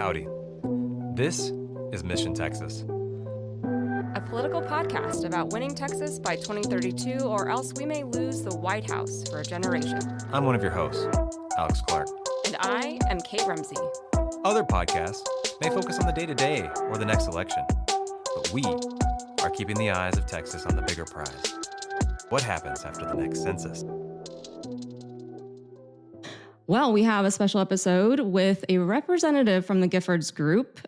Howdy. This is Mission Texas, a political podcast about winning Texas by 2032, or else we may lose the White House for a generation. I'm one of your hosts, Alex Clark. And I am Kate Rumsey. Other podcasts may focus on the day-to-day or the next election, but we are keeping the eyes of Texas on the bigger prize. What happens after the next census? Well, we have a special episode with a representative from the Giffords group.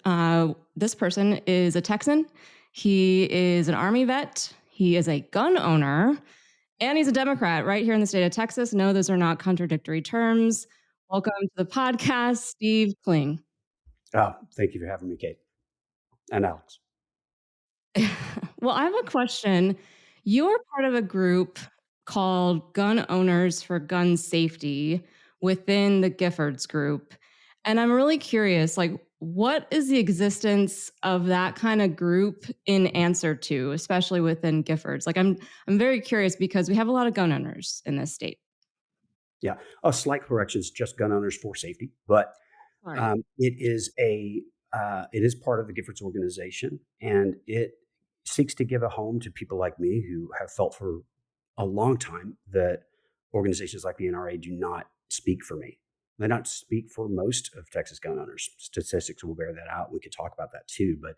This person is a Texan. He is an Army vet. He is a gun owner, and he's a Democrat right here in the state of Texas. No, those are not contradictory terms. Welcome to the podcast, Steve Kling. Oh, thank you for having me, Kate and Alex. Well, I have a question. You're part of a group called Gun Owners for Gun Safety within the Giffords group. And I'm really curious, what is the existence of that kind of group in answer to, especially within Giffords? I'm very curious because we have a lot of gun owners in this state. Yeah, a slight correction is just Gun Owners for Safety, but it is part of the Giffords organization, and it seeks to give a home to people like me who have felt for a long time that organizations like the NRA do not speak for me. They don't speak for most of Texas gun owners. Statistics will bear that out. We could talk about that too, but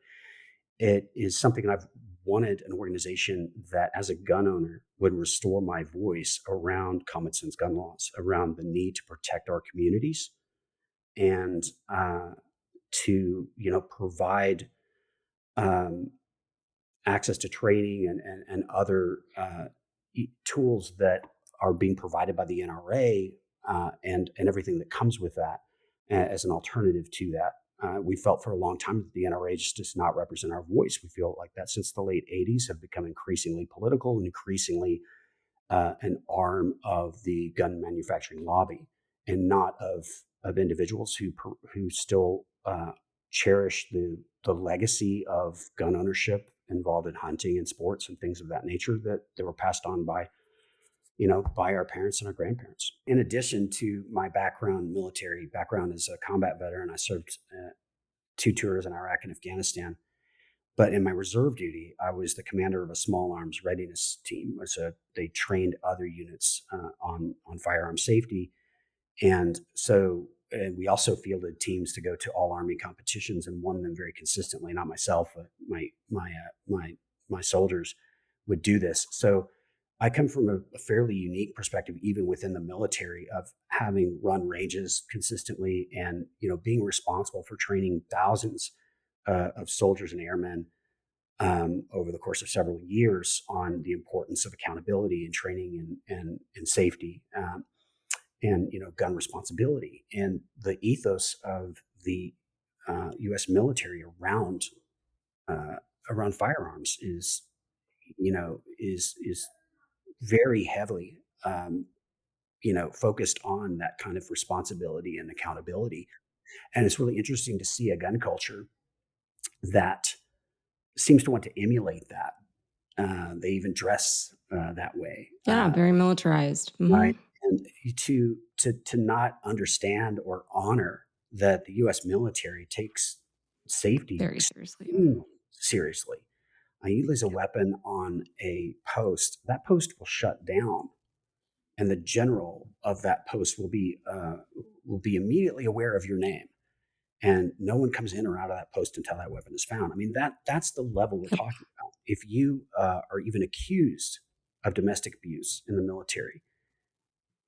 it is something I've wanted, an organization that as a gun owner would restore my voice around common sense gun laws, around the need to protect our communities and to, provide access to training and other tools that are being provided by the NRA and everything that comes with that as an alternative to that. We felt for a long time that the NRA just does not represent our voice. We feel like that since the late 80s have become increasingly political and increasingly an arm of the gun manufacturing lobby and not of individuals who still cherish the legacy of gun ownership involved in hunting and sports and things of that nature that were passed on by our parents and our grandparents. In addition to my military background as a combat veteran, I served 2 tours in Iraq and Afghanistan. But in my reserve duty, I was the commander of a small arms readiness team. They trained other units on firearm safety. And so we also fielded teams to go to all Army competitions and won them very consistently. Not myself, but my soldiers would do this. So I come from a fairly unique perspective, even within the military, of having run ranges consistently and, being responsible for training thousands of soldiers and airmen over the course of several years on the importance of accountability and training and safety and gun responsibility. And the ethos of the U.S. military around firearms is very heavily, focused on that kind of responsibility and accountability. And it's really interesting to see a gun culture that seems to want to emulate that. They even dress that way. Yeah, very militarized. Mm-hmm. Right. And to not understand or honor that the U.S. military takes safety very seriously. Seriously. You lose a weapon on a post, that post will shut down, and the general of that post will be immediately aware of your name, and no one comes in or out of that post until that weapon is found. I mean, that's the level we're talking about. If you are even accused of domestic abuse in the military,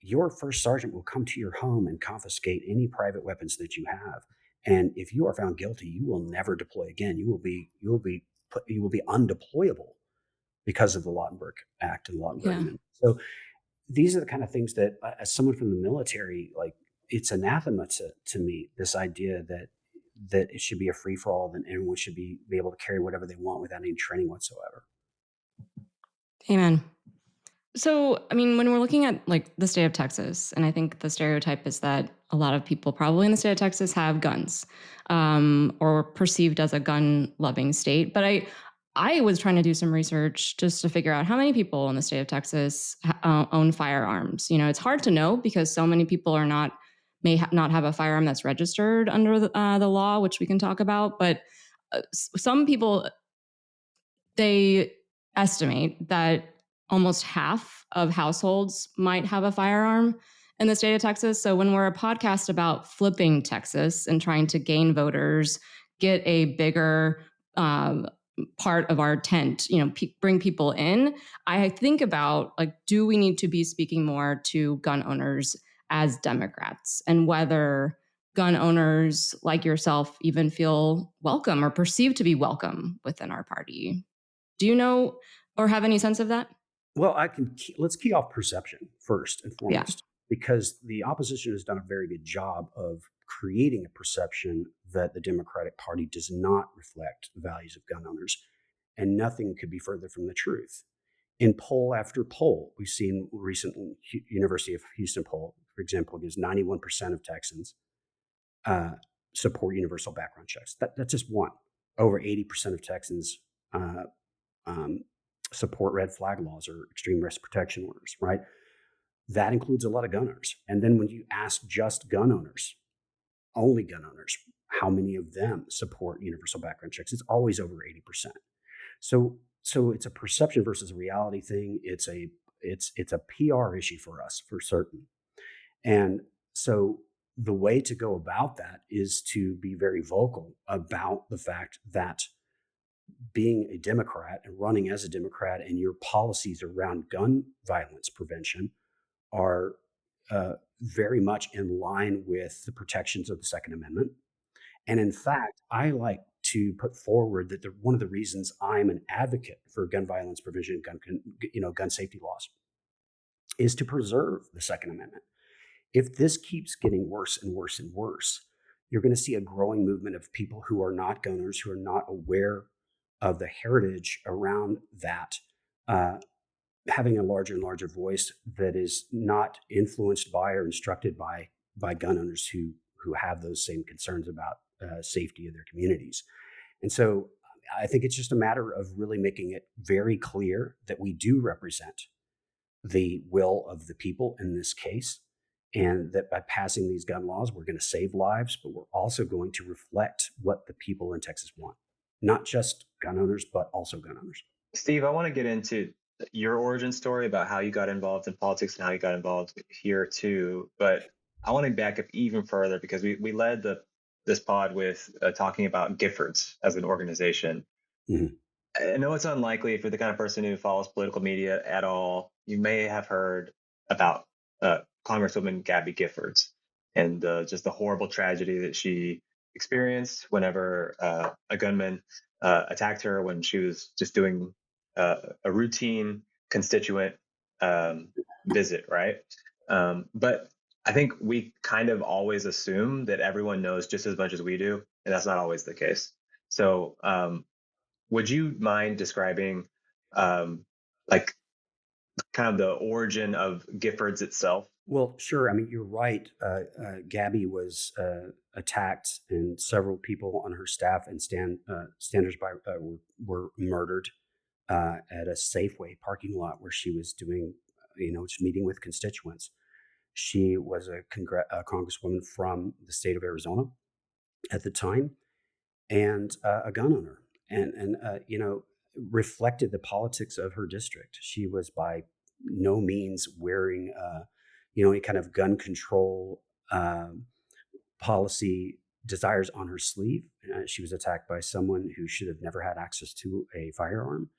your first sergeant will come to your home and confiscate any private weapons that you have. And if you are found guilty, you will never deploy again. You will be undeployable because of the Lautenberg Act and Lautenberg Amendment. So these are the kind of things that, as someone from the military, it's anathema to me, this idea that it should be a free for all, and everyone should be able to carry whatever they want without any training whatsoever. Amen. So, when we're looking at the state of Texas, and I think the stereotype is that a lot of people probably in the state of Texas have guns, or perceived as a gun-loving state. But I was trying to do some research just to figure out how many people in the state of Texas own firearms. It's hard to know because so many people are not may not have a firearm that's registered under the law, which we can talk about. But some people, they estimate that almost half of households might have a firearm in the state of Texas. So when we're a podcast about flipping Texas and trying to gain voters, get a bigger part of our tent, bring people in, I think about, like, do we need to be speaking more to gun owners as Democrats, and whether gun owners like yourself even feel welcome or perceived to be welcome within our party? Do you know or have any sense of that? Well, let's key off perception first and Yeah. foremost, because the opposition has done a very good job of creating a perception that the Democratic Party does not reflect the values of gun owners, and nothing could be further from the truth. In poll after poll, we've seen recent University of Houston poll, for example, gives 91% of Texans support universal background checks. That's just one. Over 80% of Texans support red flag laws or extreme risk protection orders, right? That includes a lot of gun owners. And then when you ask just gun owners, only gun owners, how many of them support universal background checks? It's always over 80%. So it's a perception versus a reality thing. It's a PR issue for us, for certain. And so the way to go about that is to be very vocal about the fact that being a Democrat and running as a Democrat and your policies around gun violence prevention are very much in line with the protections of the Second Amendment. And in fact, I like to put forward that one of the reasons I'm an advocate for gun violence prevention, gun safety laws, is to preserve the Second Amendment. If this keeps getting worse and worse and worse, you're going to see a growing movement of people who are not gunners, who are not aware of the heritage around that, having a larger and larger voice that is not influenced by or instructed by gun owners who have those same concerns about safety of their communities. And so I think it's just a matter of really making it very clear that we do represent the will of the people in this case, and that by passing these gun laws, we're going to save lives, but we're also going to reflect what the people in Texas want. Not just gun owners, but also gun owners. Steve, I want to get into your origin story about how you got involved in politics and how you got involved here too. But I want to back up even further, because we led this pod with talking about Giffords as an organization. Mm-hmm. I know it's unlikely, if you're the kind of person who follows political media at all, you may have heard about Congresswoman Gabby Giffords and just the horrible tragedy that she experienced whenever a gunman attacked her when she was just doing a routine constituent visit, right? But I think we kind of always assume that everyone knows just as much as we do, and that's not always the case. So would you mind describing like kind of the origin of Giffords itself? Well, sure. I mean, you're right. Gabby was attacked, and several people on her staff and standers-by were murdered at a Safeway parking lot where she was doing, just meeting with constituents. She was a congresswoman from the state of Arizona at the time, and a gun owner, and reflected the politics of her district. She was by no means wearing any kind of gun control policy desires on her sleeve. She was attacked by someone who should have never had access to a firearm.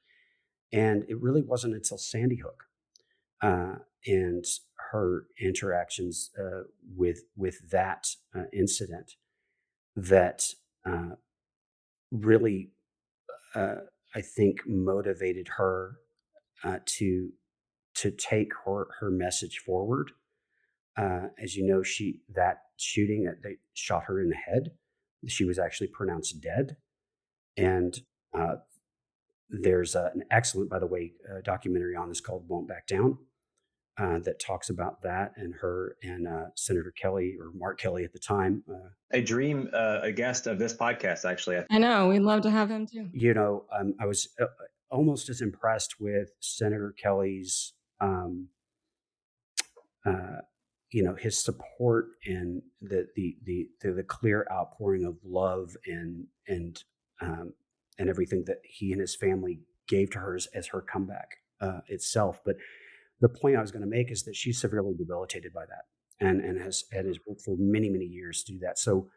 And it really wasn't until Sandy Hook and her interactions with that incident that really, I think, motivated her to take her message forward. As you know, that shooting, they shot her in the head. She was actually pronounced dead. And there's an excellent, by the way, documentary on this called "Won't Back Down" that talks about that, and her and Senator Kelly, or Mark Kelly at the time. A guest of this podcast, actually. I know, we'd love to have him too. I was almost as impressed with Senator Kelly's his support and the clear outpouring of love and everything that he and his family gave to her as her comeback itself. But the point I was going to make is that she's severely debilitated by that, and has worked for many, many years to do that. So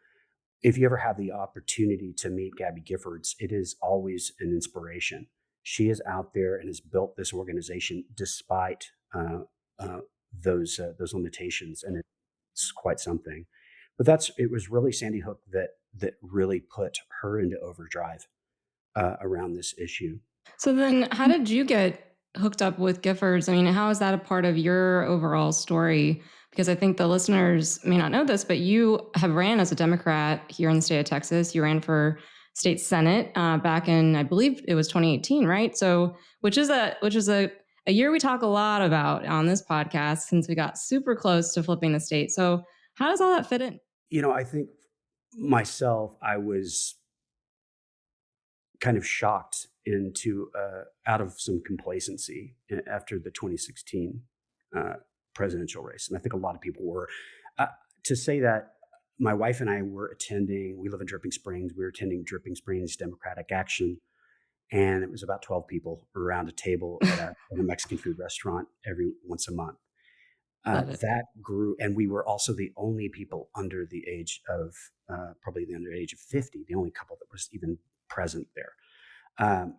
if you ever have the opportunity to meet Gabby Giffords, it is always an inspiration. She is out there and has built this organization despite those limitations, and it's quite something. But it was really Sandy Hook that really put her into overdrive around this issue. So then how did you get hooked up with Giffords? I mean, how is that a part of your overall story? Because I think the listeners may not know this, but you have ran as a Democrat here in the state of Texas. You ran for state Senate back in, I believe it was 2018, right? So, which is a year we talk a lot about on this podcast since we got super close to flipping the state. So, how does all that fit in? I think myself, I was kind of shocked into out of some complacency after the 2016 presidential race, and I think a lot of people were. To say that, my wife and I were attending. We live in Dripping Springs. We were attending Dripping Springs Democratic Action, and it was about 12 people around a table at a Mexican food restaurant every once a month. Love it. That grew, and we were also the only people under the age of probably the under age of 50, the only couple that was even present there. Um,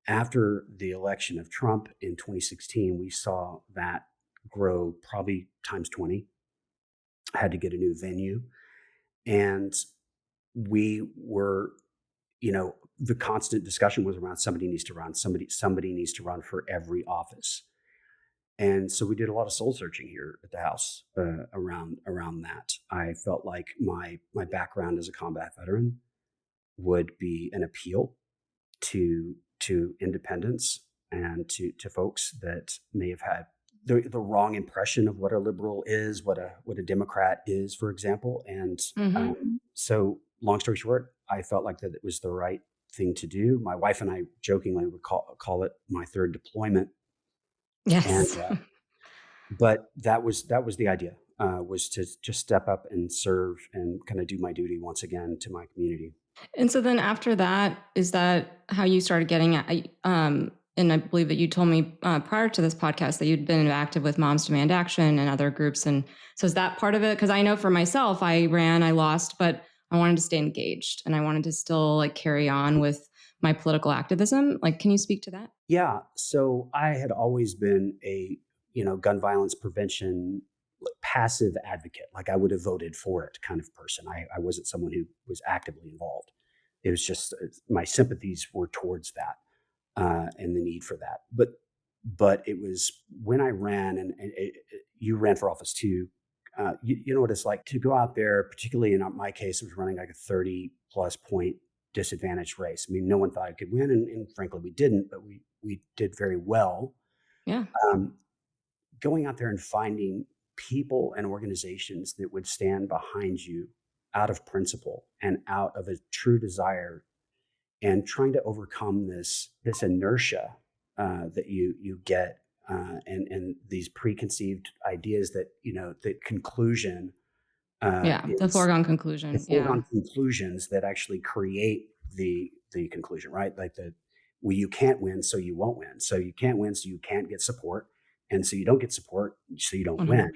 After the election of Trump in 2016, we saw that grow probably times 20. Had to get a new venue, and we were, the constant discussion was around somebody needs to run, somebody needs to run for every office. And so we did a lot of soul searching here at the house around that. I felt like my background as a combat veteran would be an appeal to independents and to folks that may have had the wrong impression of what a liberal is, what a Democrat is, for example. And so, long story short, I felt like that it was the right thing to do. My wife and I jokingly would call it my third deployment. Yes. And but that was the idea, was to just step up and serve and kind of do my duty once again to my community. And so then after that, is that how you started getting at, and I believe that you told me prior to this podcast that you'd been active with Moms Demand Action and other groups. And so is that part of it? Because I know for myself, I lost, but I wanted to stay engaged and I wanted to still like carry on with my political activism. Like, can you speak to that? Yeah. So I had always been a, gun violence prevention passive advocate. Like, I would have voted for it kind of person. I wasn't someone who was actively involved. It was just my sympathies were towards that and the need for that. But it was when I ran, and you ran for office too. You know what it's like to go out there, particularly in my case, I was running like a 30+ point disadvantaged race. I mean, no one thought I could win, and frankly, we didn't, but we did very well. Yeah. Going out there and finding people and organizations that would stand behind you out of principle and out of a true desire, and trying to overcome this inertia that you get and these preconceived ideas that the conclusion The foregone conclusion. the foregone conclusions that actually create the conclusion, right? Like well, you can't win, so you won't win. So you can't win, so you can't get support, and so you don't get support, so you don't 100%. win.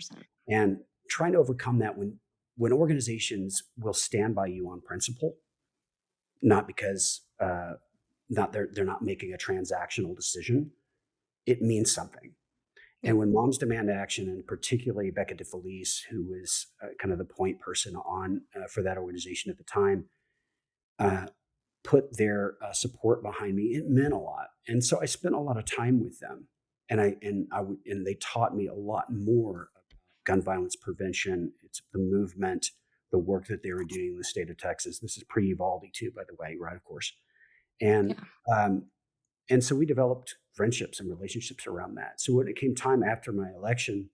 And trying to overcome that when organizations will stand by you on principle, not because they're not making a transactional decision, it means something. Yeah. And when Moms Demand Action, and particularly Becca DeFelice, who was kind of the point person on for that organization at the time, put their support behind me, it meant a lot. And so I spent a lot of time with them, and they taught me a lot more about gun violence prevention. It's the movement, the work that they were doing in the state of Texas. This is pre-Uvalde too, by the way, right? Of course. And and so we developed friendships and relationships around that. So when it came time after my election,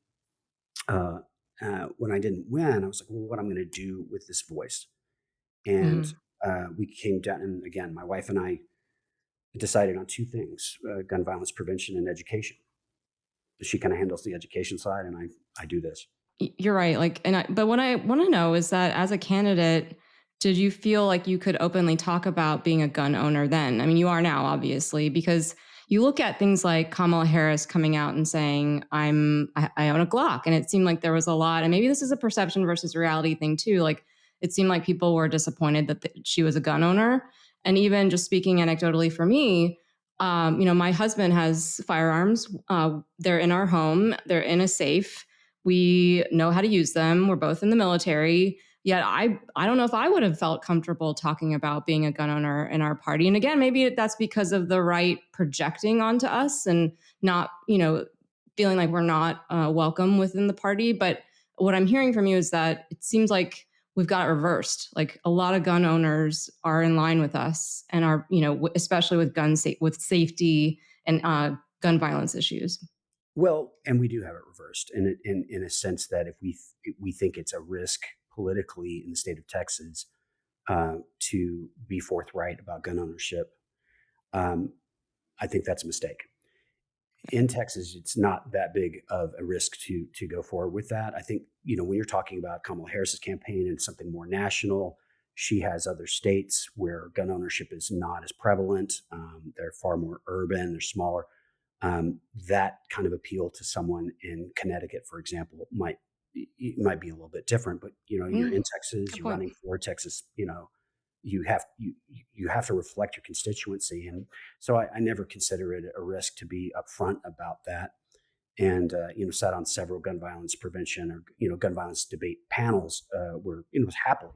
when I didn't win, I was like, well, what I'm going to do with this voice? And we came down, and again, my wife and I decided on two things: gun violence prevention and education. She kind of handles the education side, and I do this. You're right. But what I want to know is that as a candidate, did you feel like you could openly talk about being a gun owner then? I mean, you are now, obviously, because you look at things like Kamala Harris coming out and saying, I own a Glock. And it seemed like there was a lot, and maybe this is a perception versus reality thing too. Like it seemed like people were disappointed that she was a gun owner. And even just speaking anecdotally for me, my husband has firearms. They're in our home. They're in a safe. We know how to use them. We're both in the military. Yet I don't know if I would have felt comfortable talking about being a gun owner in our party. And again, maybe that's because of the right projecting onto us and not, feeling like we're not welcome within the party. But what I'm hearing from you is that it seems like we've got it reversed. Like a lot of gun owners are in line with us and are, especially with with safety and gun violence issues. Well, and we do have it reversed in a sense that if we think it's a risk politically in the state of Texas to be forthright about gun ownership, I think that's a mistake. In Texas, it's not that big of a risk to go forward with that. I think, when you're talking about Kamala Harris's campaign and something more national, she has other states where gun ownership is not as prevalent. They're far more urban, they're smaller. That kind of appeal to someone in Connecticut, for example, might be a little bit different. But you're in Texas, you're running for Texas. You have to reflect your constituency, and so I never consider it a risk to be upfront about that. And sat on several gun violence prevention or gun violence debate panels where happily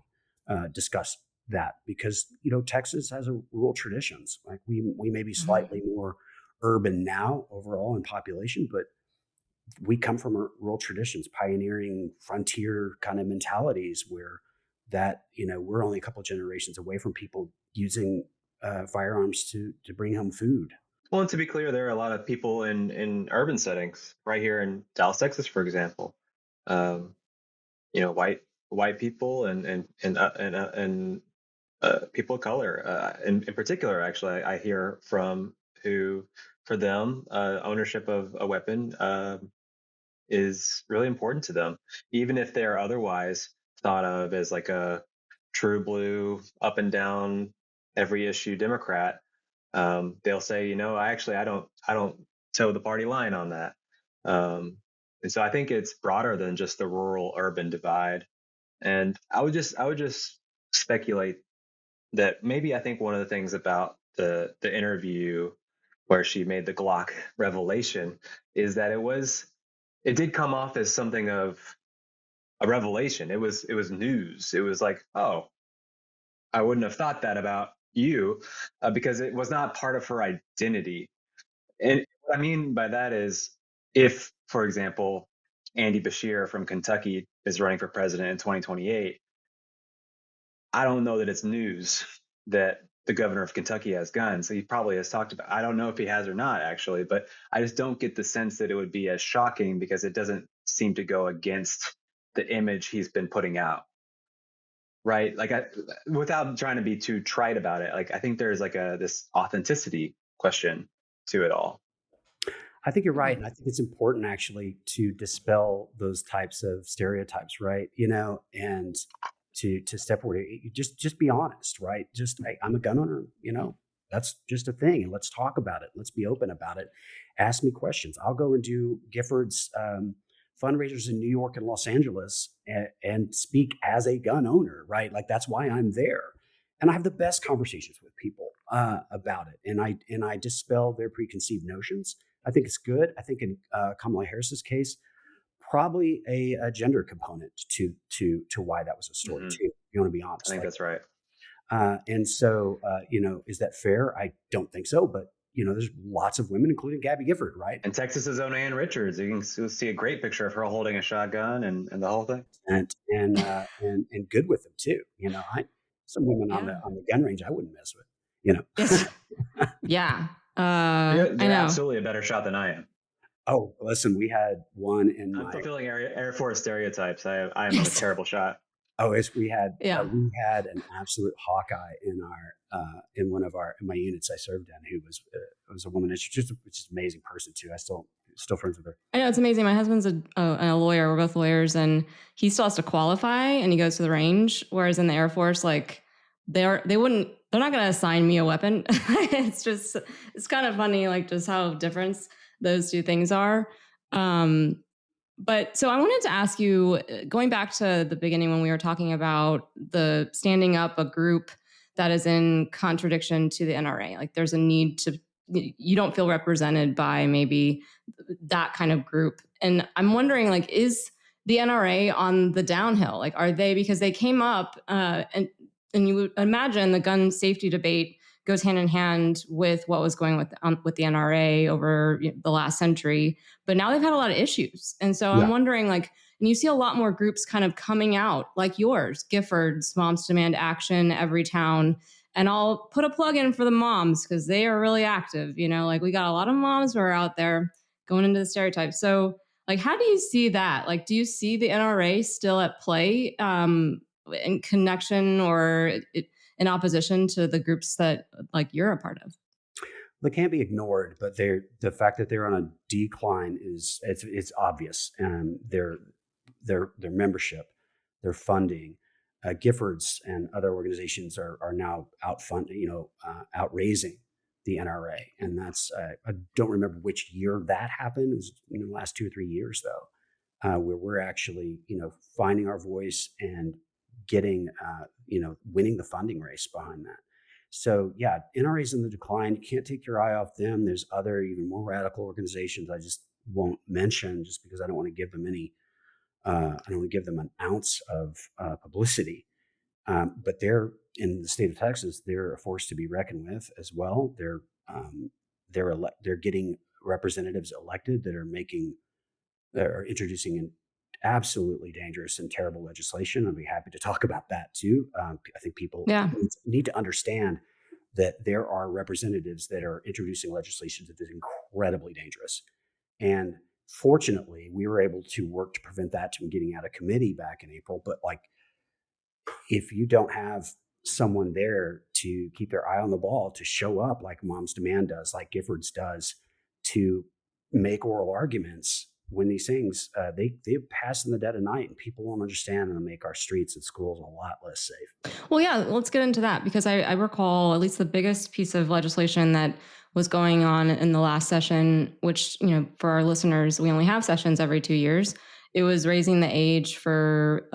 discussed that because Texas has a rural traditions. Like we may be slightly more urban now overall in population, but we come from rural traditions, pioneering frontier kind of mentalities where that, we're only a couple generations away from people using firearms to bring home food. Well, and to be clear, there are a lot of people in urban settings right here in Dallas, Texas, for example. White people and people of color, in particular. Actually, I hear from who, for them, ownership of a weapon is really important to them, even if they are otherwise thought of as like a true blue, up and down, every issue Democrat. They'll say, I don't toe the party line on that. And so I think it's broader than just the rural urban divide. And I would just speculate that maybe I think one of the things about the interview where she made the Glock revelation is that it did come off as something of a revelation. It was news. It was like, oh, I wouldn't have thought that about you, because it was not part of her identity. And what I mean by that is, if, for example, Andy Beshear from Kentucky is running for president in 2028, I don't know that it's news that the governor of Kentucky has guns. He probably has talked about, I don't know if he has or not, actually, but I just don't get the sense that it would be as shocking because it doesn't seem to go against the image he's been putting out. Right. Like, without trying to be too trite about it, like, I think there's like this authenticity question to it all. I think you're right. And I think it's important actually to dispel those types of stereotypes, right? And to step away, you just be honest, right? Just, hey, I'm a gun owner, that's just a thing. And let's talk about it. Let's be open about it. Ask me questions. I'll go and do Giffords fundraisers in New York and Los Angeles and speak as a gun owner, right? Like that's why I'm there. And I have the best conversations with people about it. And I dispel their preconceived notions. I think it's good. I think in Kamala Harris's case, probably a gender component to why that was a story too. If you want to be honest. I think that's right. And so, is that fair? I don't think so, but there's lots of women, including Gabby Gifford, right? And Texas's own Ann Richards. You can see a great picture of her holding a shotgun and the whole thing. And good with them too. Some women on the gun range I wouldn't mess with. Yeah. You're absolutely a better shot than I am. Oh, listen, we had one in I'm fulfilling Air Force stereotypes. I am a terrible shot. Oh, we had an absolute Hawkeye in in my units I served in, who was a woman. She's just an amazing person too. I still still friends with her. I know, it's amazing. My husband's a lawyer. We're both lawyers, and he still has to qualify, and he goes to the range. Whereas in the Air Force, like they're not going to assign me a weapon. It's kind of funny, like just how different those two things are. But so I wanted to ask you, going back to the beginning when we were talking about the standing up a group that is in contradiction to the NRA, like there's a need to, you don't feel represented by maybe that kind of group. And I'm wondering, like, is the NRA on the downhill? Like, are they, because they came up and you would imagine the gun safety debate goes hand in hand with what was going with the NRA over the last century, but now they've had a lot of issues. And so I'm wondering, like, and you see a lot more groups kind of coming out, like yours, Giffords, Moms Demand Action, Everytown. And I'll put a plug in for the moms because they are really active. Like we got a lot of moms who are out there going into the stereotypes. So, like, how do you see that? Like, do you see the NRA still at play in connection or in opposition to the groups that like you're a part of? They can't be ignored, but the fact that they're on a decline it's obvious. Their membership, their funding, Giffords and other organizations are now outraising the NRA, and that's I don't remember which year that happened. It was in the last 2 or 3 years though, where we're actually finding our voice and getting winning the funding race behind that. So yeah, NRA's in the decline. You can't take your eye off them. There's other even more radical organizations I just won't mention just because I don't want to give them any. I don't want to give them an ounce of publicity. But they're in the state of Texas. They're a force to be reckoned with as well. They're getting representatives elected that are introducing an absolutely dangerous and terrible legislation. I'd be happy to talk about that too. I think people need to understand that there are representatives that are introducing legislation that is incredibly dangerous. And fortunately, we were able to work to prevent that from getting out of committee back in April. But like, if you don't have someone there to keep their eye on the ball, to show up like Moms Demand does, like Giffords does, to make oral arguments when these things, they pass in the dead of night and people won't understand, and they'll make our streets and schools a lot less safe. Well, yeah, let's get into that because I recall at least the biggest piece of legislation that was going on in the last session, which, for our listeners, we only have sessions every 2 years. It was raising the age for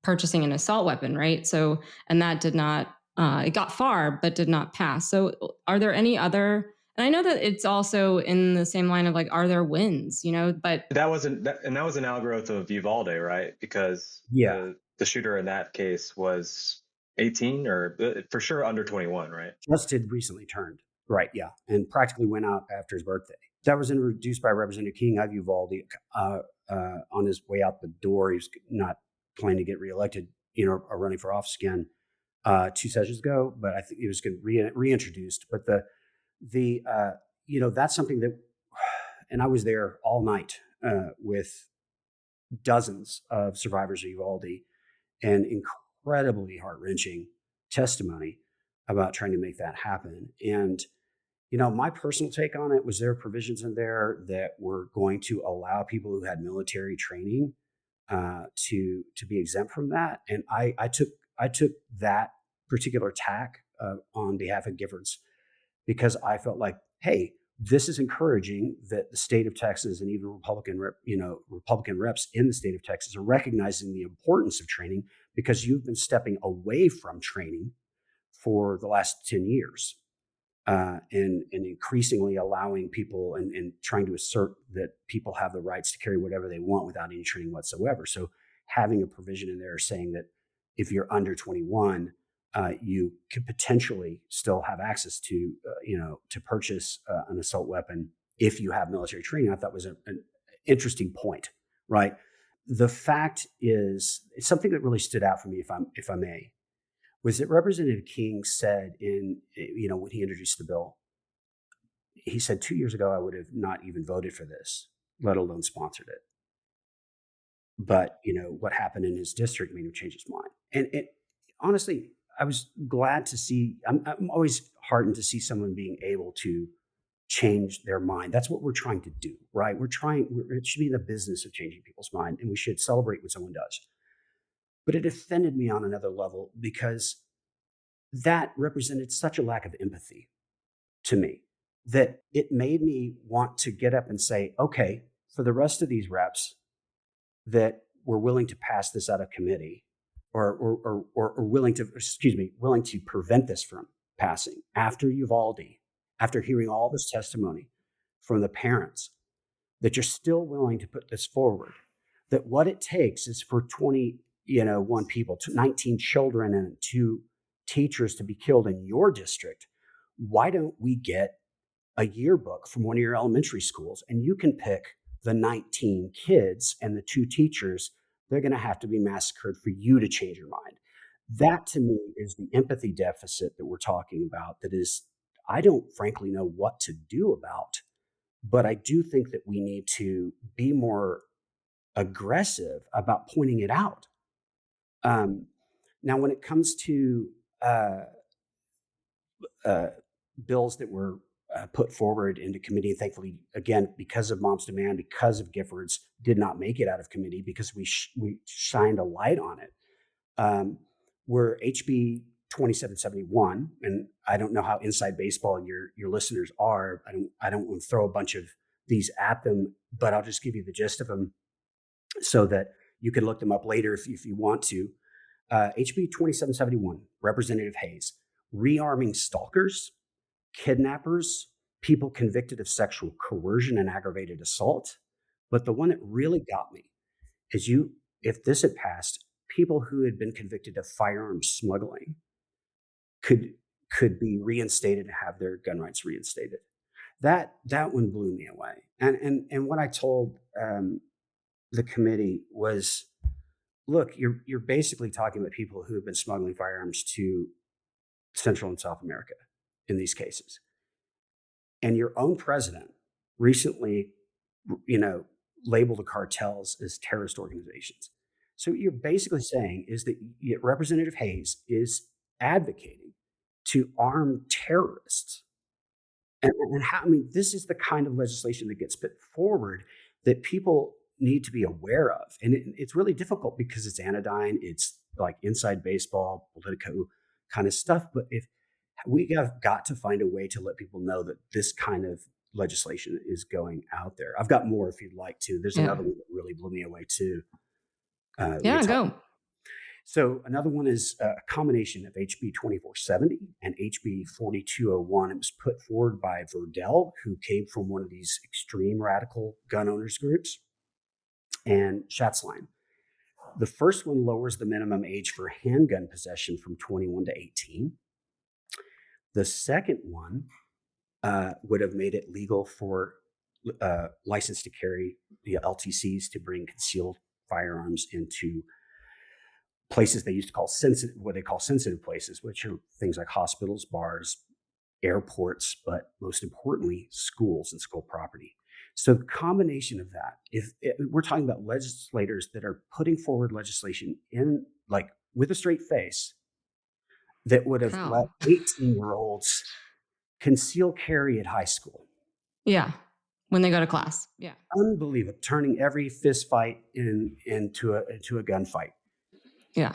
purchasing an assault weapon, right? So, and that did not, it got far, but did not pass. So are there any other, and I know that it's also in the same line of like, are there wins, but that was an outgrowth of Uvalde, right? Because the shooter in that case was 18 or for sure under 21, right? Just had recently turned, right? Yeah, and practically went out after his birthday. That was introduced by Representative King of Uvalde on his way out the door. He was not planning to get reelected, or running for office again 2 sessions ago, but I think he was going to reintroduced. But that's something that, and I was there all night with dozens of survivors of Uvalde, and incredibly heart-wrenching testimony about trying to make that happen. And my personal take on it was there are provisions in there that were going to allow people who had military training to be exempt from that. And I took that particular tack on behalf of Giffords because I felt like, hey, this is encouraging that the state of Texas and even Republican reps in the state of Texas are recognizing the importance of training because you've been stepping away from training for the last 10 years. And increasingly allowing people and trying to assert that people have the rights to carry whatever they want without any training whatsoever. So having a provision in there saying that if you're under 21, you could potentially still have access to, to purchase an assault weapon if you have military training, I thought was an interesting point, right? The fact is, it's something that really stood out for me, if I may, was that Representative King said when he introduced the bill, he said 2 years ago, I would have not even voted for this, let alone sponsored it. But, what happened in his district made him change his mind. And honestly, I was glad to see, I'm always heartened to see someone being able to change their mind. That's what we're trying to do, right? It should be the business of changing people's mind, and we should celebrate when someone does. But it offended me on another level because that represented such a lack of empathy to me that it made me want to get up and say, okay, for the rest of these reps that were willing to pass this out of committee or willing to prevent this from passing after Uvalde, after hearing all this testimony from the parents, that you're still willing to put this forward, that what it takes is for 21 people, 19 children and 2 teachers to be killed in your district. Why don't we get a yearbook from one of your elementary schools and you can pick the 19 kids and the 2 teachers? They're going to have to be massacred for you to change your mind. That to me is the empathy deficit that we're talking about. That is, I don't frankly know what to do about, but I do think that we need to be more aggressive about pointing it out. Now, when it comes to bills that were put forward into committee, and thankfully, again, because of Mom's Demand, because of Giffords, did not make it out of committee because we shined a light on it, were HB 2771, and I don't know how inside baseball your listeners are. I don't want to throw a bunch of these at them, but I'll just give you the gist of them so that you can look them up later if you want to. HB 2771, Representative Hayes, rearming stalkers, kidnappers, people convicted of sexual coercion and aggravated assault. But the one that really got me is if this had passed, people who had been convicted of firearms smuggling could be reinstated and have their gun rights reinstated. That one blew me away. And what I told the committee was, look, you're basically talking about people who have been smuggling firearms to Central and South America in these cases. And your own president recently, labeled the cartels as terrorist organizations. So what you're basically saying is that Representative Hayes is advocating to arm terrorists. And this is the kind of legislation that gets put forward that people need to be aware of. And it's really difficult because it's anodyne, it's like inside baseball, Politico kind of stuff. But if we have got to find a way to let people know that this kind of legislation is going out there. I've got more if you'd like to. There's another one that really blew me away too. Go. So another one is a combination of HB 2470 and HB 4201. It was put forward by Verdell, who came from one of these extreme radical gun owners groups, and Schatzline. The first one lowers the minimum age for handgun possession from 21 to 18. The second one would have made it legal for license to carry the LTCs to bring concealed firearms into places they used to call sensitive places, which are things like hospitals, bars, airports, but most importantly, schools and school property. So the combination of that, we're talking about legislators that are putting forward legislation with a straight face that would have let 18-year-olds conceal carry at high school. Yeah, when they go to class. Yeah, unbelievable. Turning every fist fight into a gunfight. Yeah.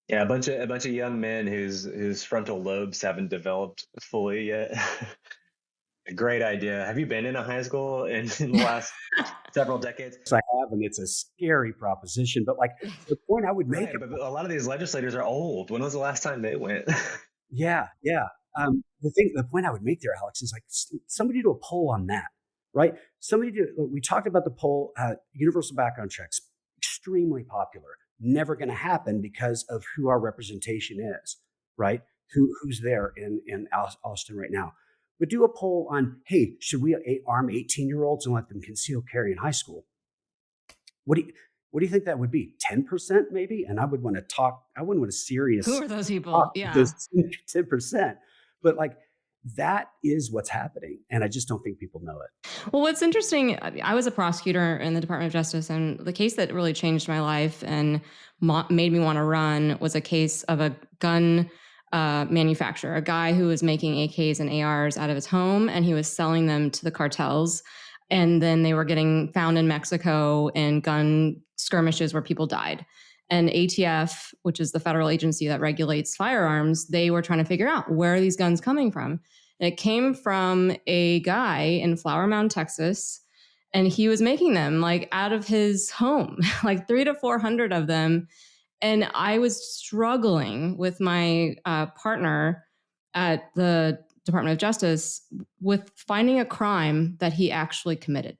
Yeah, a bunch of young men whose frontal lobes haven't developed fully yet. A great idea. Have you been in a high school in the last several decades? Yes, I have, and it's a scary proposition. But the point I would make, but a lot of these legislators are old. When was the last time they went? Yeah. The point I would make there, Alex, is somebody do a poll on that, right? We talked about the poll, universal background checks, extremely popular. Never going to happen because of who our representation is, right? Who's there in Austin right now. But do a poll on, hey, should we arm 18-year-olds and let them conceal carry in high school? What do you think that would be? 10% maybe? And I would want to serious. Who are those people? Yeah. Those 10%. But that is what's happening. And I just don't think people know it. Well, what's interesting, I was a prosecutor in the Department of Justice, and the case that really changed my life and made me want to run was a case of a gun manufacturer, a guy who was making AKs and ARs out of his home, and he was selling them to the cartels. And then they were getting found in Mexico in gun skirmishes where people died. And ATF, which is the federal agency that regulates firearms, they were trying to figure out where are these guns coming from. And it came from a guy in Flower Mound, Texas, and he was making them like out of his home, like 300 to 400 of them. And I was struggling with my partner at the Department of Justice with finding a crime that he actually committed,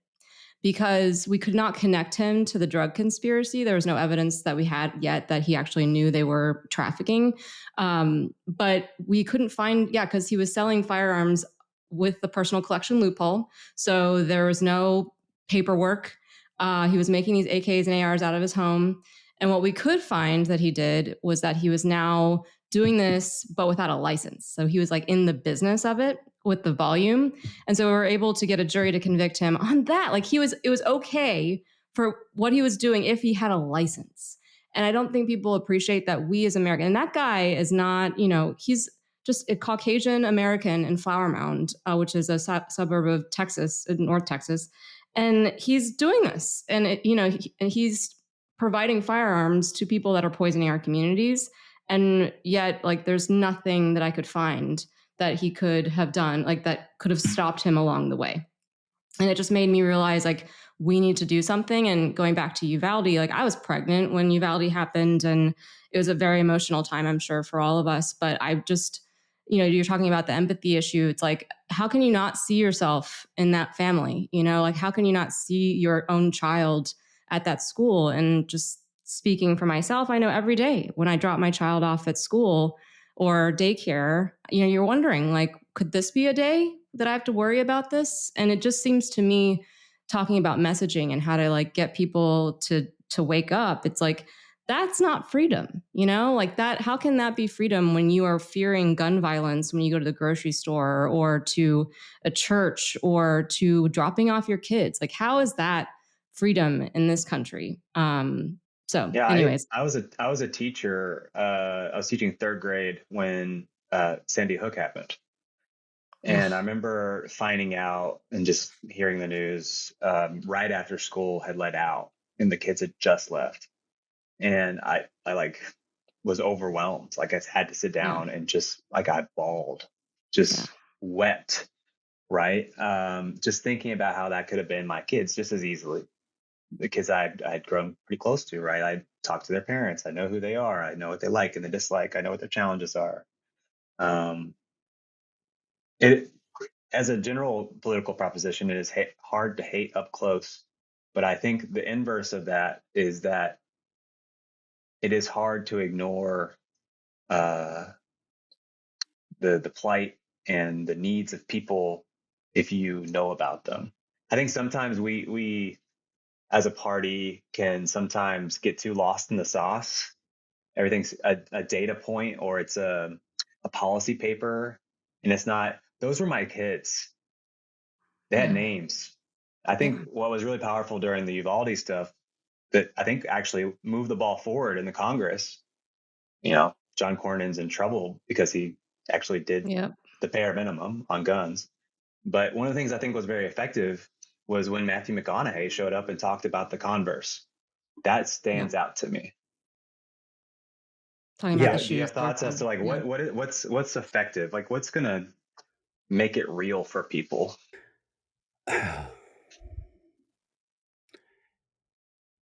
because we could not connect him to the drug conspiracy. There was no evidence that we had yet that he actually knew they were trafficking. But we couldn't find, because he was selling firearms with the personal collection loophole. So there was no paperwork. He was making these AKs and ARs out of his home. And what we could find that he did was that he was now doing this, but without a license. So he was like in the business of it with the volume. And so we were able to get a jury to convict him on that. Like it was okay for what he was doing if he had a license. And I don't think people appreciate that we as Americans, and that guy is not, he's just a Caucasian American in Flower Mound, which is a suburb of Texas, North Texas. And he's doing this. And, he's providing firearms to people that are poisoning our communities. And yet, like, there's nothing that I could find that he could have done, like, that could have stopped him along the way. And it just made me realize, like, we need to do something. And going back to Uvalde, like, I was pregnant when Uvalde happened, and it was a very emotional time, I'm sure, for all of us. But I just, you're talking about the empathy issue. It's like, how can you not see yourself in that family? Like, how can you not see your own child at that school? And just speaking for myself, I know every day when I drop my child off at school or daycare, you're wondering, like, could this be a day that I have to worry about this? And it just seems to me, talking about messaging and how to like get people to wake up, it's like, that's not freedom, like that. How can that be freedom when you are fearing gun violence when you go to the grocery store or to a church or to dropping off your kids? Like, how is that freedom in this country? So Yeah, anyways. I was a teacher. I was teaching third grade when Sandy Hook happened. And I remember finding out and just hearing the news right after school had let out and the kids had just left. And I like was overwhelmed. Like, I had to sit down and just, like, I bawled, just wept, right? Just thinking about how that could have been my kids just as easily. The kids I'd grown pretty close to, right? I talked to their parents. I know who they are. I know what they like and they dislike. I know what their challenges are. It, as a general political proposition, it is hard to hate up close. But I think the inverse of that is that it is hard to ignore the plight and the needs of people if you know about them. I think sometimes we as a party can sometimes get too lost in the sauce. Everything's a data point or it's a policy paper, and it's not. Those were my kids. They had names. I think what was really powerful during the Uvalde stuff that I think actually moved the ball forward in the Congress. John Cornyn's in trouble because he actually did the bare minimum on guns. But one of the things I think was very effective was when Matthew McConaughey showed up and talked about the converse. That stands out to me. Talking about the Do you have thoughts as to like what's effective? Like, what's gonna make it real for people?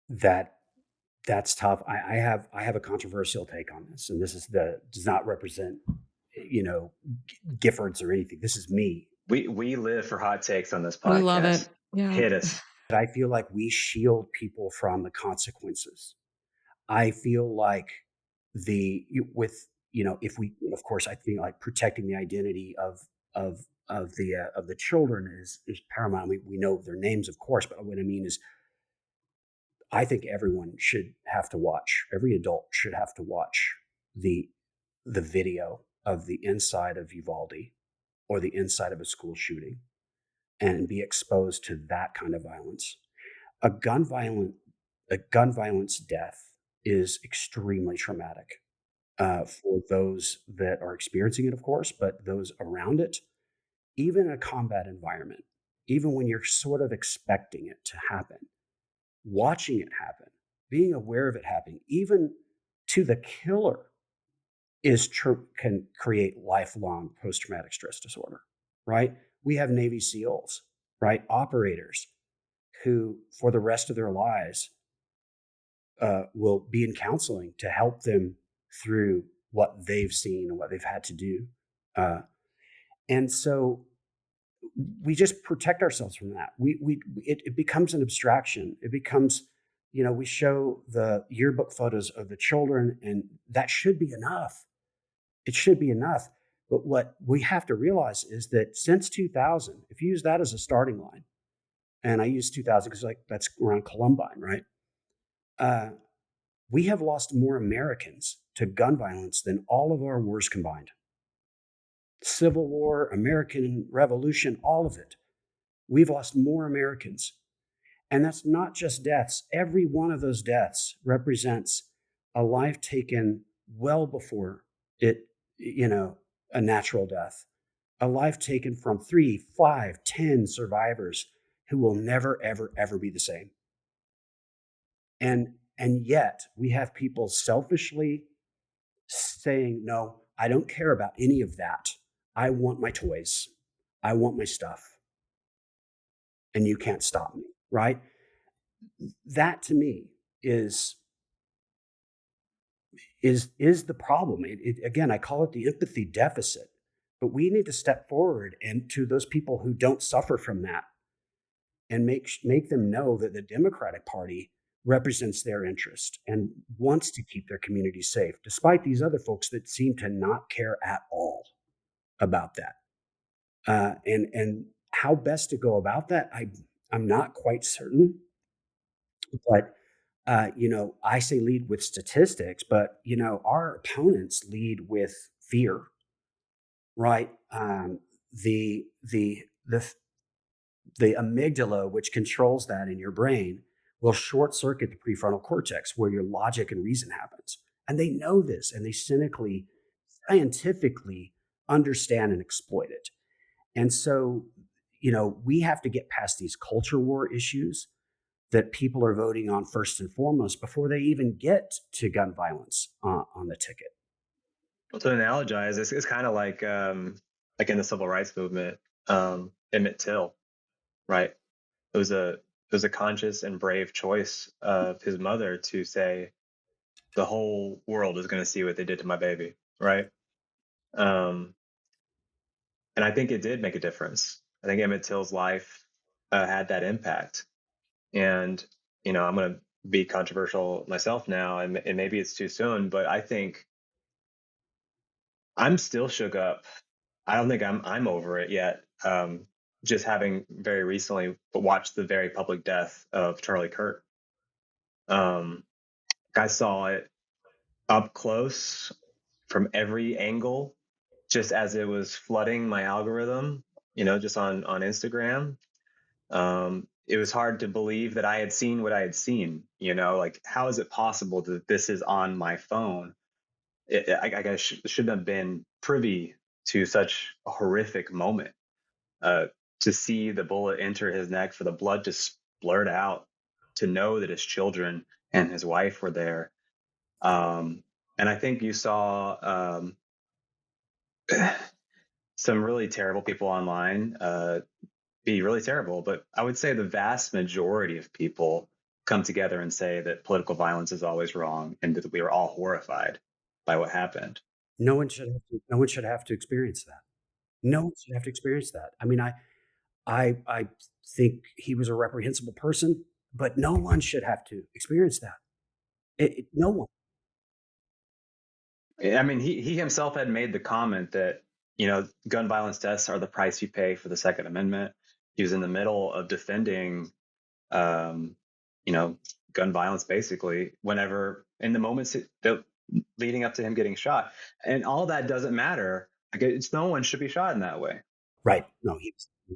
That's tough. I have a controversial take on this, and this does not represent Giffords or anything. This is me. We live for hot takes on this podcast. We love it. Yeah. Hit us. I feel like we shield people from the consequences. I feel like if we, of course, I feel like protecting the identity of the children is paramount. We know their names, of course, but what I mean is, I think everyone should have to watch. Every adult should have to watch the video of the inside of Uvalde or the inside of a school shooting and be exposed to that kind of violence. A gun violence death is extremely traumatic. for those that are experiencing it, of course, but those around it, even in a combat environment, even when you're sort of expecting it to happen, watching it happen, being aware of it happening, even to the killer, can create lifelong post-traumatic stress disorder, right? We have Navy SEALs, right? Operators who, for the rest of their lives, will be in counseling to help them through what they've seen and what they've had to do. And so we just protect ourselves from that. It becomes an abstraction. It becomes, we show the yearbook photos of the children, and that should be enough. It should be enough. But what we have to realize is that since 2000, if you use that as a starting line, and I use 2000 because that's around Columbine, right? We have lost more Americans to gun violence than all of our wars combined. Civil War, American Revolution, all of it. We've lost more Americans. And that's not just deaths. Every one of those deaths represents a life taken well before it, a natural death. A life taken from 3, 5, 10 survivors who will never, ever, ever be the same. And yet we have people selfishly saying, no, I don't care about any of that. I want my toys. I want my stuff. And you can't stop me, right? That to me is the problem. Again, I call it the empathy deficit. But we need to step forward and to those people who don't suffer from that and make them know that the Democratic Party represents their interest and wants to keep their community safe, despite these other folks that seem to not care at all about that. And how best to go about that, I'm not quite certain. But I say lead with statistics, but our opponents lead with fear, right? The the the the amygdala, which controls that in your brain, will short circuit the prefrontal cortex where your logic and reason happens. And they know this, and they cynically, scientifically understand and exploit it. And so, we have to get past these culture war issues that people are voting on first and foremost before they even get to gun violence on the ticket. Well, to analogize, it's kind of like in the civil rights movement, Emmett Till, right? It was a conscious and brave choice of his mother to say the whole world is going to see what they did to my baby, right? Um, and I think it did make a difference. I think Emmett Till's life had that impact. And I'm going to be controversial myself now, and maybe it's too soon, but I think I'm still shook up. I don't think I'm over it yet. Just having very recently watched the very public death of Charlie Kirk. I saw it up close from every angle, just as it was flooding my algorithm, just on Instagram. It was hard to believe that I had seen what I had seen. Like, how is it possible that this is on my phone? I guess shouldn't have been privy to such a horrific moment. To see the bullet enter his neck, for the blood to splurt out, to know that his children and his wife were there. And I think you saw some really terrible people online be really terrible. But I would say the vast majority of people come together and say that political violence is always wrong and that we are all horrified by what happened. No one should have to, no one should have to experience that. No one should have to experience that. I mean, I think he was a reprehensible person, but no one should have to experience that. No one. I mean, he himself had made the comment that, gun violence deaths are the price you pay for the Second Amendment. He was in the middle of defending, um, gun violence, basically, whenever in the moments leading up to him getting shot. And all that doesn't matter. Like, no one should be shot in that way. Right. No, he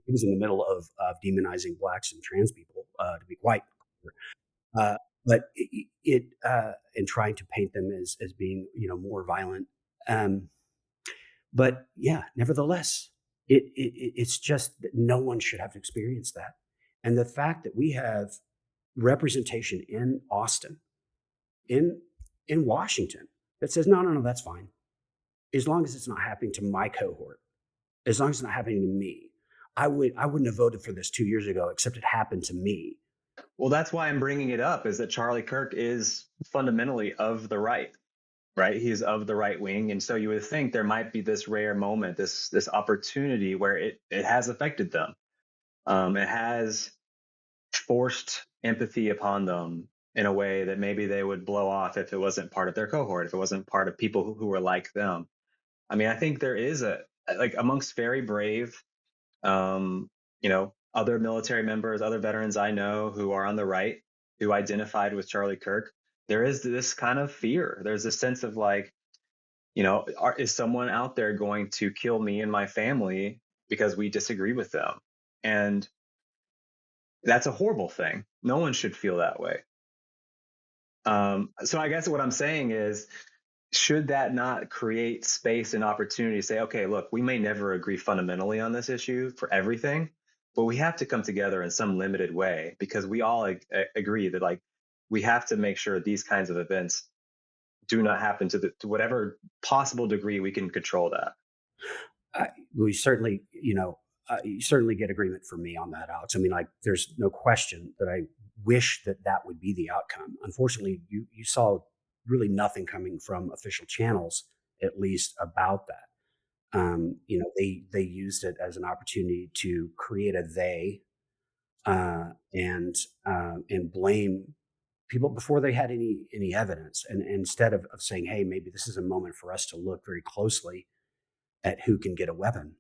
was in the middle of demonizing blacks and trans people, to be quite clear. but and trying to paint them as being more violent. Um, but yeah, nevertheless, it's just that no one should have to experience that, and the fact that we have representation in Austin, in Washington, that says no, no, no, that's fine, as long as it's not happening to my cohort, as long as it's not happening to me. I wouldn't have voted for this 2 years ago, except it happened to me. Well, that's why I'm bringing it up, is that Charlie Kirk is fundamentally of the right, right? He's of the right wing. And so you would think there might be this rare moment, this opportunity where it has affected them. It has forced empathy upon them in a way that maybe they would blow off if it wasn't part of their cohort, if it wasn't part of people who were like them. I mean, I think there is like amongst very brave, other military members, other veterans I know who are on the right, who identified with Charlie Kirk, there is this kind of fear. There's a sense of like, is someone out there going to kill me and my family because we disagree with them? And that's a horrible thing. No one should feel that way. So I guess what I'm saying is, should that not create space and opportunity to say, okay, look, we may never agree fundamentally on this issue for everything, but we have to come together in some limited way, because we all agree that like we have to make sure these kinds of events do not happen to whatever possible degree we can control that. We certainly, you certainly get agreement from me on that, Alex. I mean, like, there's no question that I wish that that would be the outcome. Unfortunately, you saw really nothing coming from official channels, at least about that. They used it as an opportunity to create a they and blame people before they had any evidence, and instead of saying, hey, maybe this is a moment for us to look very closely at who can get a weapon.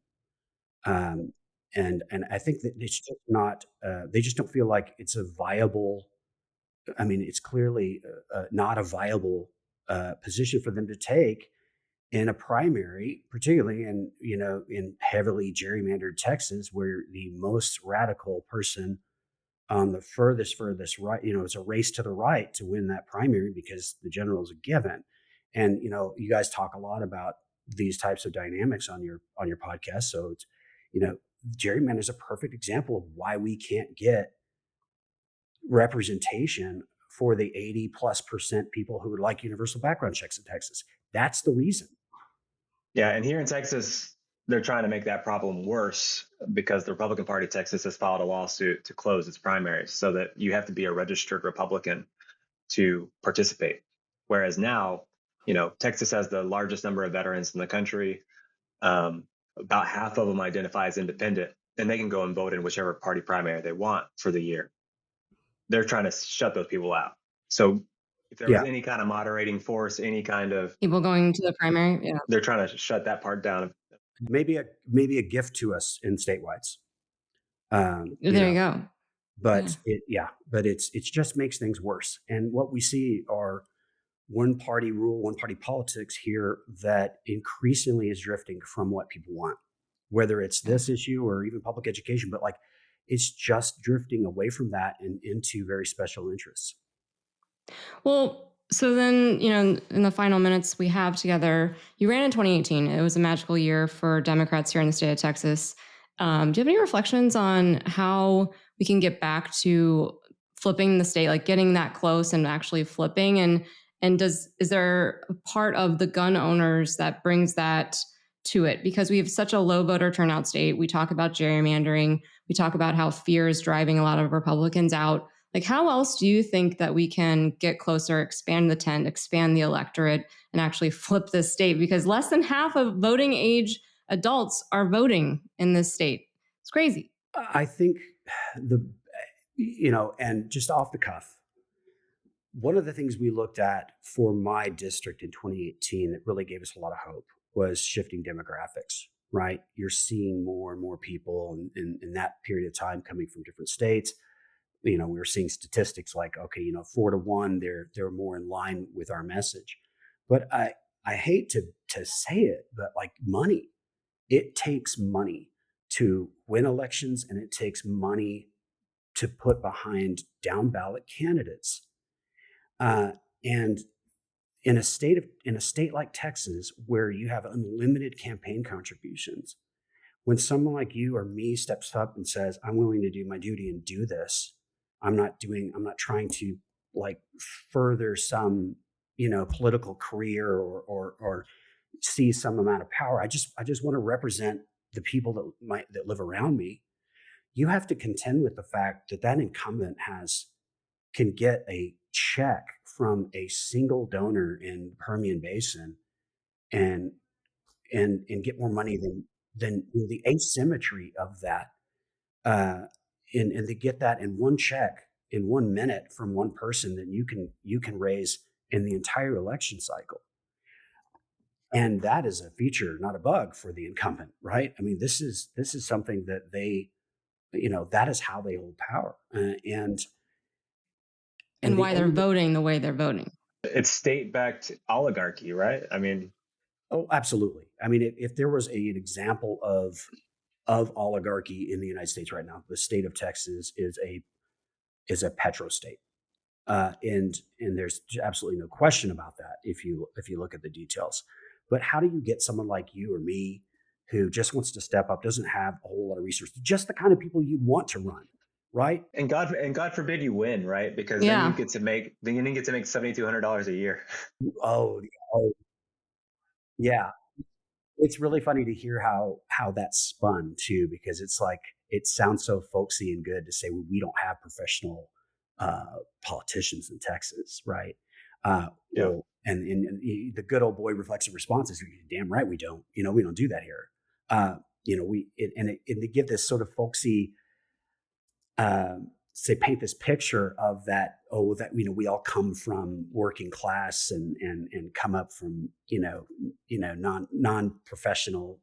Um, and I think that it's just not. They just don't feel like it's a viable. I mean, it's clearly not a viable position for them to take in a primary, particularly in heavily gerrymandered Texas, where the most radical person on the furthest right, it's a race to the right to win that primary because the general is a given. And you guys talk a lot about these types of dynamics on your podcast, so it's you know gerrymander is a perfect example of why we can't get representation for the 80+% people who would like universal background checks in Texas. That's the reason. Yeah, and here in Texas, they're trying to make that problem worse because the Republican Party of Texas has filed a lawsuit to close its primaries so that you have to be a registered Republican to participate. Whereas now, Texas has the largest number of veterans in the country. About half of them identify as independent, and they can go and vote in whichever party primary they want for the year. They're trying to shut those people out. So if there was any kind of moderating force, any kind of people going to the primary, yeah, they're trying to shut that part down. Maybe a gift to us in statewides. There you go. But it just makes things worse. And what we see are one party rule, one party politics here that increasingly is drifting from what people want, whether it's this issue or even public education, but like it's just drifting away from that and into very special interests. Well, so then, in the final minutes we have together, you ran in 2018. It was a magical year for Democrats here in the state of Texas. Do you have any reflections on how we can get back to flipping the state, like getting that close and actually flipping? And is there a part of the gun owners that brings that to it? Because we have such a low voter turnout state. We talk about gerrymandering. We talk about how fear is driving a lot of Republicans out. Like, how else do you think that we can get closer, expand the tent, expand the electorate, and actually flip this state? Because less than half of voting age adults are voting in this state. It's crazy. I think and just off the cuff, one of the things we looked at for my district in 2018 that really gave us a lot of hope was shifting demographics, right? You're seeing more and more people in that period of time coming from different states. We were seeing statistics like, okay, 4-1, they're more in line with our message. But I hate to say it, but like money, it takes money to win elections, and it takes money to put behind down ballot candidates. And in a state like Texas, where you have unlimited campaign contributions, when someone like you or me steps up and says, "I'm willing to do my duty and do this," I'm not trying to like further some political career or see some amount of power. I just want to represent the people that live around me. You have to contend with the fact that that incumbent can get a check from a single donor in Permian Basin and and get more money than the asymmetry of that, uh, and to get that in one check in 1 minute from one person that you can raise in the entire election cycle. And that is a feature, not a bug for the incumbent, right? I mean, this is something that that is how they hold power, and And the why they're only voting the way they're voting. It's state-backed oligarchy, right? I mean, oh, absolutely. I mean, if there was an example of oligarchy in the United States right now, the state of Texas is a petro state, and there's absolutely no question about that if you look at the details. But how do you get someone like you or me who just wants to step up, doesn't have a whole lot of resources, just the kind of people you'd want to run, right? and God forbid you win, right? Because then Yeah. you get to make $7,200 a year. Oh, oh, yeah. It's really funny to hear how that's spun too, because it's like it sounds so folksy and good to say, well, we don't have professional politicians in Texas, right? Yeah. Well, and the good old boy reflexive response is, "You're damn right we don't. We don't do that here." And to give this sort of folksy, say, paint this picture of that, that we all come from working class and come up from non-professional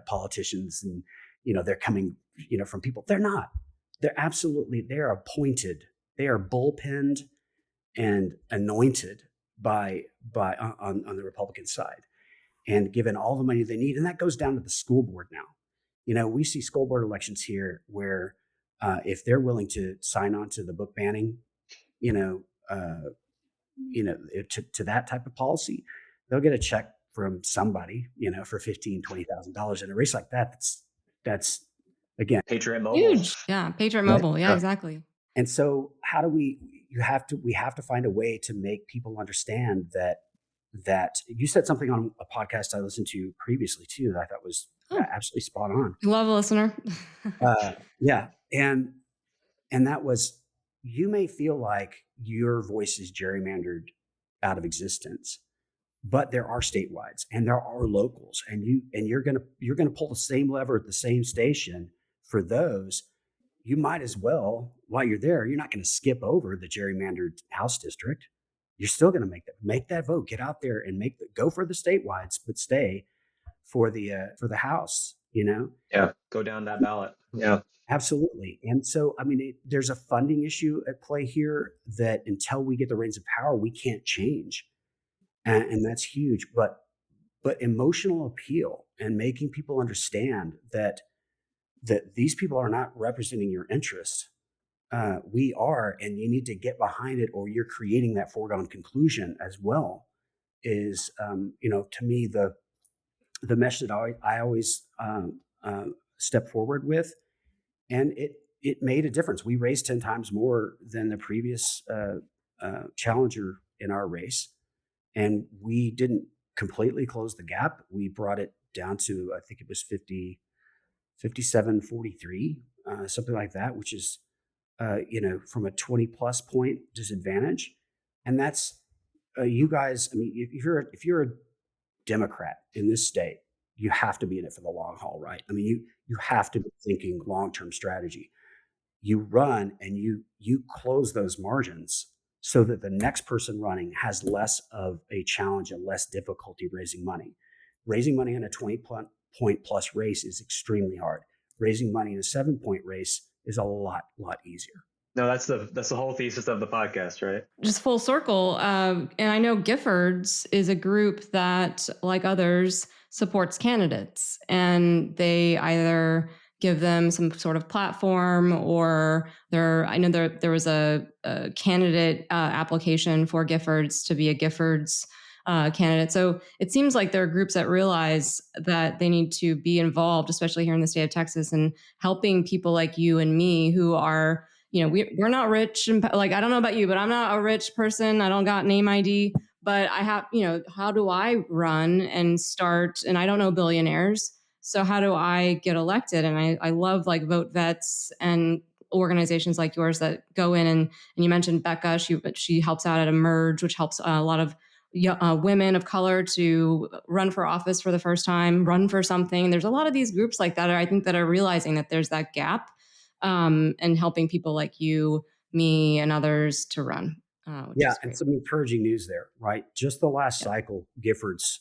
politicians, and they're coming from people. They're not. They're appointed. They are bullpenned and anointed on the Republican side, and given all the money they need. And that goes down to the school board now. We see school board elections here where, if they're willing to sign on to the book banning, you know, uh, to that type of policy, they'll get a check from somebody, for $15,000-$20,000 in a race like that. That's again, Patriot Mobile. Huge. Yeah. Patriot right? Mobile. Yeah, exactly. And so how do we have to find a way to make people understand that you said something on a podcast I listened to previously too, that I thought was Oh, absolutely spot on. love a listener. Yeah. And that was, you may feel like your voice is gerrymandered out of existence, but there are statewides and there are locals, and you're gonna pull the same lever at the same station for those. You might as well, while you're there, you're not going to skip over the gerrymandered House district. You're still going to make that vote. Get out there and go for the statewides, but stay for the House. Yeah. Go down that ballot. Yeah. Absolutely. And so, I mean, there's a funding issue at play here that until we get the reins of power, we can't change, and that's huge. But emotional appeal and making people understand that these people are not representing your interests. We are, and you need to get behind it, or you're creating that foregone conclusion as well. Is to me the message that I always step forward with, and it made a difference. We raised 10 times more than the previous challenger in our race, and we didn't completely close the gap. We brought it down to, I think it was 57-43, something like that, which is, from a 20 plus point disadvantage. And that's, you guys. I mean, if you're a Democrat in this state, you have to be in it for the long haul, right? I mean, you have to be thinking long-term strategy. You run and you close those margins so that the next person running has less of a challenge and less difficulty raising money. Raising money in a 20-point plus race is extremely hard. Raising money in a 7-point race is a lot easier. No, that's the whole thesis of the podcast, right? Just full circle. And I know Giffords is a group that, like others, supports candidates, and they either give them some sort of platform, or I know there was a candidate application for Giffords to be a Giffords candidate. So it seems like there are groups that realize that they need to be involved, especially here in the state of Texas, and helping people like you and me who are, we're not rich. And like, I don't know about you, but I'm not a rich person. I don't got name ID, but I have, how do I run and start? And I don't know billionaires. So how do I get elected? And I love like Vote Vets and organizations like yours that go in and you mentioned Becca, she helps out at Emerge, which helps a lot of women of color to run for office for the first time, run for something. There's a lot of these groups like that, I think, that are realizing that there's that gap, and helping people like you, me, and others to run, which Yeah, is and great. some encouraging news there, right? Just the last Yeah. cycle, Giffords,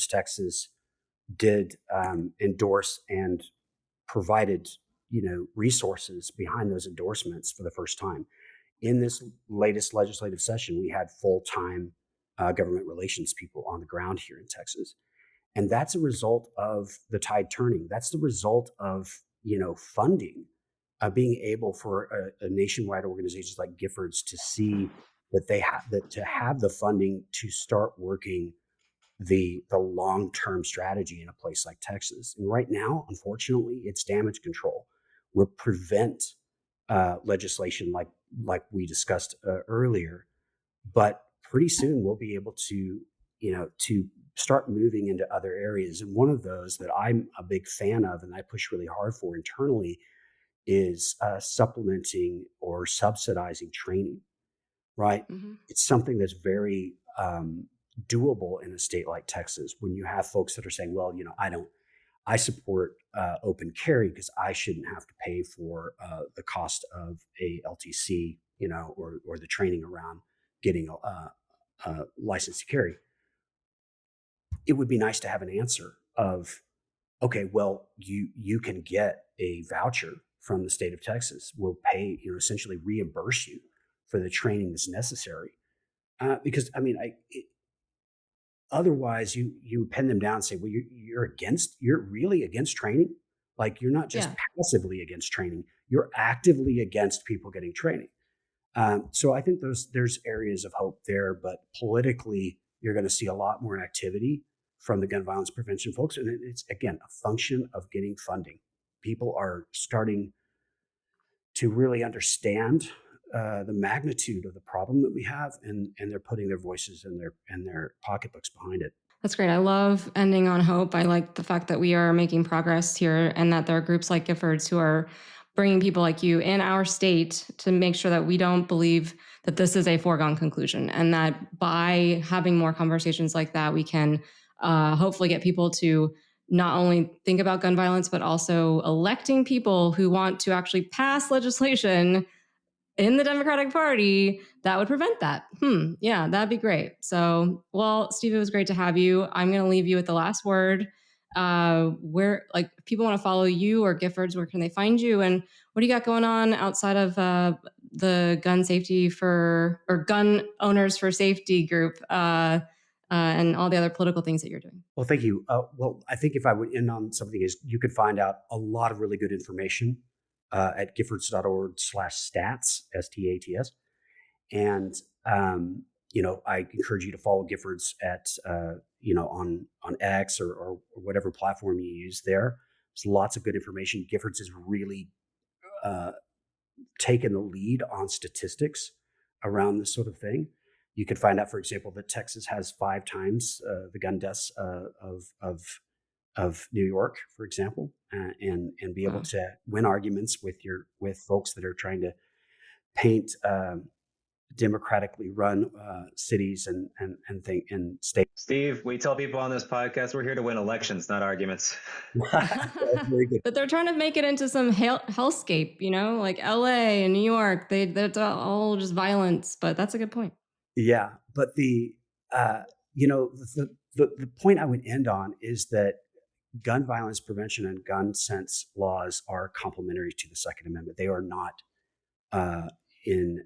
Texas, did endorse and provided, resources behind those endorsements for the first time. In this latest legislative session, we had full-time government relations people on the ground here in Texas, and that's a result of the tide turning. That's the result of funding, being able for a nationwide organizations like Giffords to see that they have that to have the funding to start working the long-term strategy in a place like Texas. And right now, unfortunately, it's damage control. We're prevent legislation like we discussed earlier, but pretty soon we'll be able to to start moving into other areas. And one of those that I'm a big fan of and I push really hard for internally is supplementing or subsidizing training, right? Mm-hmm. It's something that's very doable in a state like Texas when you have folks that are saying, well, I support open carry because I shouldn't have to pay for the cost of a LTC, or the training around getting a license to carry. It would be nice to have an answer of, okay, well, you can get a voucher from the state of Texas. We'll pay, essentially reimburse you for the training that's necessary. Because otherwise you pin them down and say, well, you're really against training. Like you're not just Yeah. passively against training, you're actively against people getting training. So I think there's areas of hope there, but politically, you're going to see a lot more activity from the gun violence prevention folks. And it's, again, a function of getting funding. People are starting to really understand the magnitude of the problem that we have, and they're putting their voices and their pocketbooks behind it. That's great. I love ending on hope. I like the fact that we are making progress here and that there are groups like Giffords who are bringing people like you in our state to make sure that we don't believe that this is a foregone conclusion, and that by having more conversations like that, we can hopefully get people to not only think about gun violence, but also electing people who want to actually pass legislation in the Democratic Party that would prevent that. Yeah, that'd be great. So, well, Steve, it was great to have you. I'm going to leave you with the last word. Where, like, if people want to follow you or Giffords, where can they find you? And what do you got going on outside of the gun owners for safety group, and all the other political things that you're doing? Well, thank you. Well, I think if I would end on something is you could find out a lot of really good information at giffords.org/stats, STATS. And, I encourage you to follow Giffords at, on X or whatever platform you use there. There's lots of good information. Giffords has really taken the lead on statistics around this sort of thing. You could find out, for example, that Texas has 5 times the gun deaths of New York, for example, and be able Wow. to win arguments with folks that are trying to paint democratically run cities and states. Steve, we tell people on this podcast we're here to win elections, not arguments. Very good. But they're trying to make it into some hellscape, like LA and New York. That's all just violence, but that's a good point. Yeah, but the point I would end on is that gun violence prevention and gun sense laws are complementary to the Second Amendment. They are not in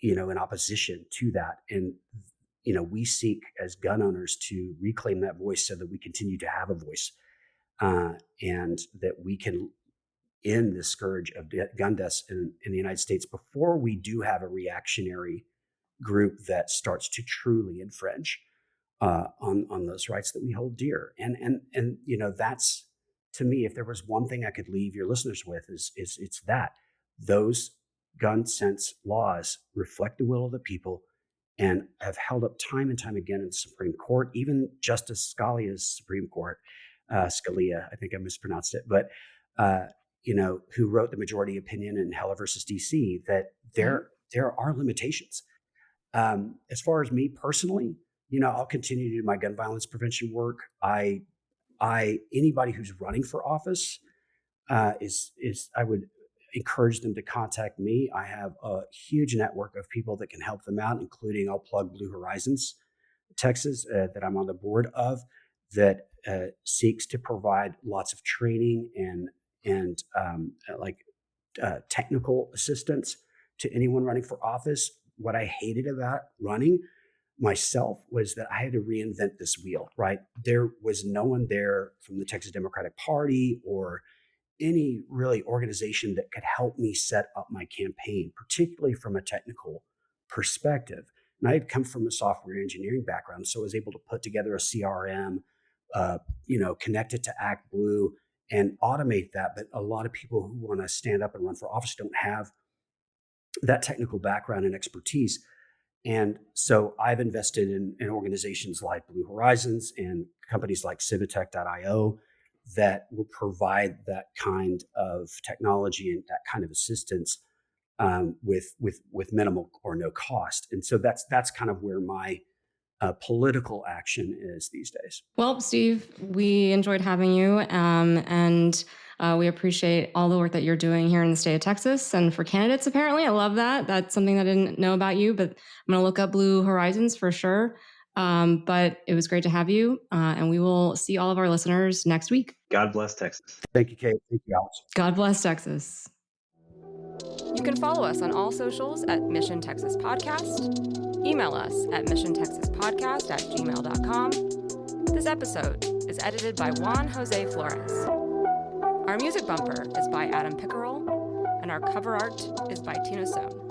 in opposition to that. And we seek as gun owners to reclaim that voice so that we continue to have a voice. and that we can end the scourge of gun deaths in the United States before we do have a reactionary group that starts to truly infringe on those rights that we hold dear. And that's, to me, if there was one thing I could leave your listeners with, is it's that those gun sense laws reflect the will of the people and have held up time and time again in the Supreme Court. Even Justice Scalia's Supreme Court, Scalia, I think I mispronounced it, but who wrote the majority opinion in Heller versus DC, that there are limitations. As far as me personally, I'll continue to do my gun violence prevention work. Anybody who's running for office I would encourage them to contact me. I have a huge network of people that can help them out, including, I'll plug Blue Horizons Texas that I'm on the board of, that seeks to provide lots of training and technical assistance to anyone running for office. What I hated about running myself was that I had to reinvent this wheel, right? There was no one there from the Texas Democratic Party or any really organization that could help me set up my campaign, particularly from a technical perspective. And I had come from a software engineering background, so I was able to put together a CRM, connect it to ActBlue and automate that. But a lot of people who want to stand up and run for office don't have that technical background and expertise. And so I've invested in organizations like Blue Horizons and companies like Civitech.io that will provide that kind of technology and that kind of assistance with minimal or no cost. And so that's kind of where my political action is these days. Well, Steve, we enjoyed having you, and we appreciate all the work that you're doing here in the state of Texas and for candidates, apparently. I love that. That's something that I didn't know about you, but I'm going to look up Blue Horizons for sure. But it was great to have you, and we will see all of our listeners next week. God bless Texas. Thank you, Kate. Thank you, Alex. God bless Texas. You can follow us on all socials at Mission Texas Podcast. Email us at missiontexaspodcast@gmail.com. This episode is edited by Juan Jose Flores. Our music bumper is by Adam Pickerel, and our cover art is by Tina Sohn.